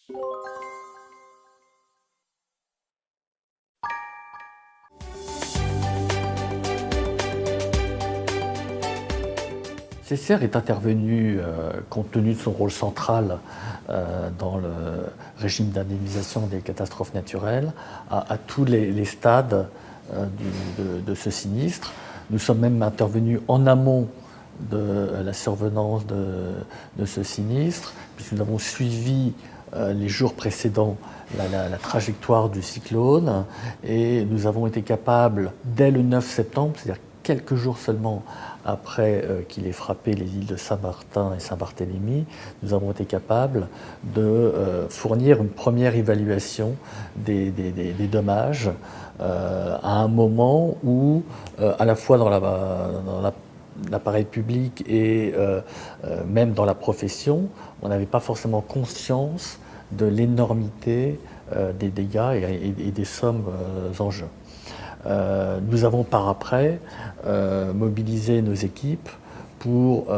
CCR est intervenu, compte tenu de son rôle central dans le régime d'indemnisation des catastrophes naturelles, à tous les stades de ce sinistre. Nous sommes même intervenus en amont de la survenance de ce sinistre, puisque nous avons suivi les jours précédents la trajectoire du cyclone, et nous avons été capables, dès le 9 septembre, c'est-à-dire quelques jours seulement après qu'il ait frappé les îles de Saint-Martin et Saint-Barthélemy, nous avons été capables de fournir une première évaluation des dommages à un moment où, à la fois dans l'appareil public et même dans la profession, on n'avait pas forcément conscience de l'énormité des dégâts et des sommes en jeu. Nous avons par après mobilisé nos équipes pour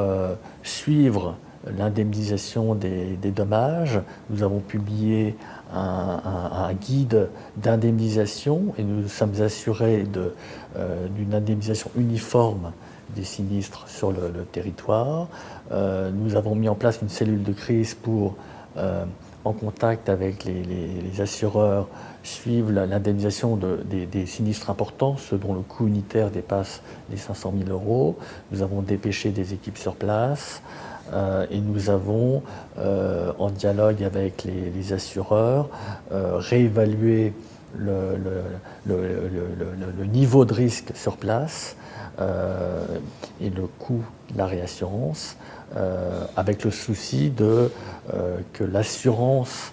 suivre l'indemnisation des dommages. Nous avons publié un guide d'indemnisation et nous nous sommes assurés d'une indemnisation uniforme des sinistres sur le territoire. Nous avons mis en place une cellule de crise pour, en contact avec les assureurs, suivre l'indemnisation des sinistres importants, ceux dont le coût unitaire dépasse les 500 000 €. Nous avons dépêché des équipes sur place et nous avons, en dialogue avec les assureurs, réévalué le niveau de risque sur place et le coût de la réassurance, avec le souci que l'assurance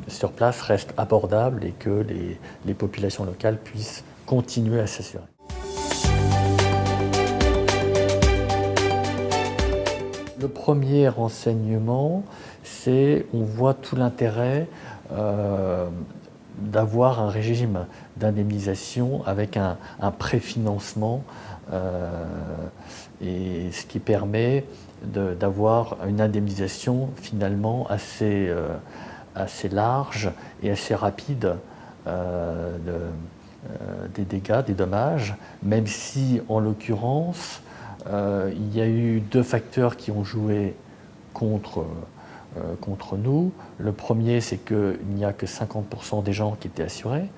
sur place reste abordable et que les populations locales puissent continuer à s'assurer. Le premier enseignement, c'est qu'on voit tout l'intérêt d'avoir un régime d'indemnisation avec un préfinancement, et ce qui permet d'avoir une indemnisation finalement assez large et assez rapide des dégâts, des dommages, même si en l'occurrence il y a eu deux facteurs qui ont joué contre nous. Le premier, c'est qu'il n'y a que 50% des gens qui étaient assurés.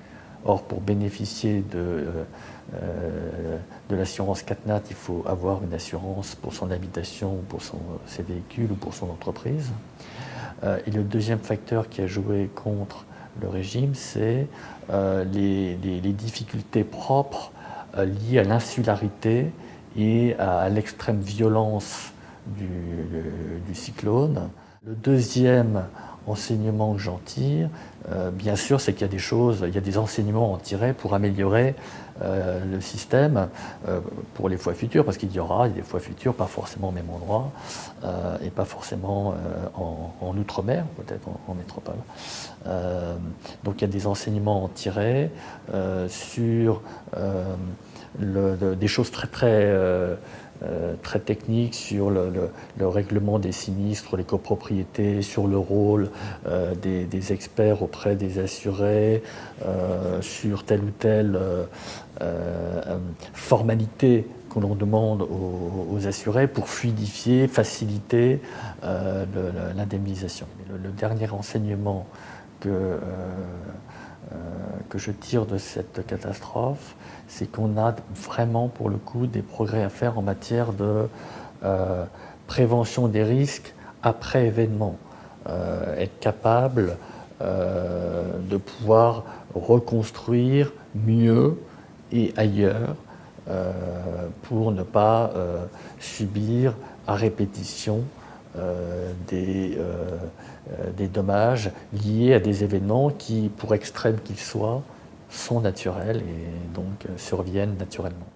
Or, pour bénéficier de l'assurance CatNat, il faut avoir une assurance pour son habitation, pour ses véhicules ou pour son entreprise. Et le deuxième facteur qui a joué contre le régime, c'est les difficultés propres liées à l'insularité et à l'extrême violence du cyclone. Le deuxième enseignement que j'en tire, bien sûr, c'est qu'il y a des enseignements à en tirer pour améliorer le système pour les fois futures, parce qu'il y aura des fois futures, pas forcément au même endroit, et pas forcément en outre-mer, peut-être en métropole. Donc il y a des enseignements à en tirer sur des choses très techniques sur le règlement des sinistres, les copropriétés, sur le rôle des experts auprès des assurés, sur telle ou telle formalité que l'on demande aux assurés pour fluidifier, faciliter l'indemnisation. Le dernier enseignement que je tire de cette catastrophe, c'est qu'on a vraiment, pour le coup, des progrès à faire en matière de prévention des risques après événement. Être capable de pouvoir reconstruire mieux et ailleurs pour ne pas subir à répétition des dommages liés à des événements qui, pour extrêmes qu'ils soient, sont naturels et donc surviennent naturellement.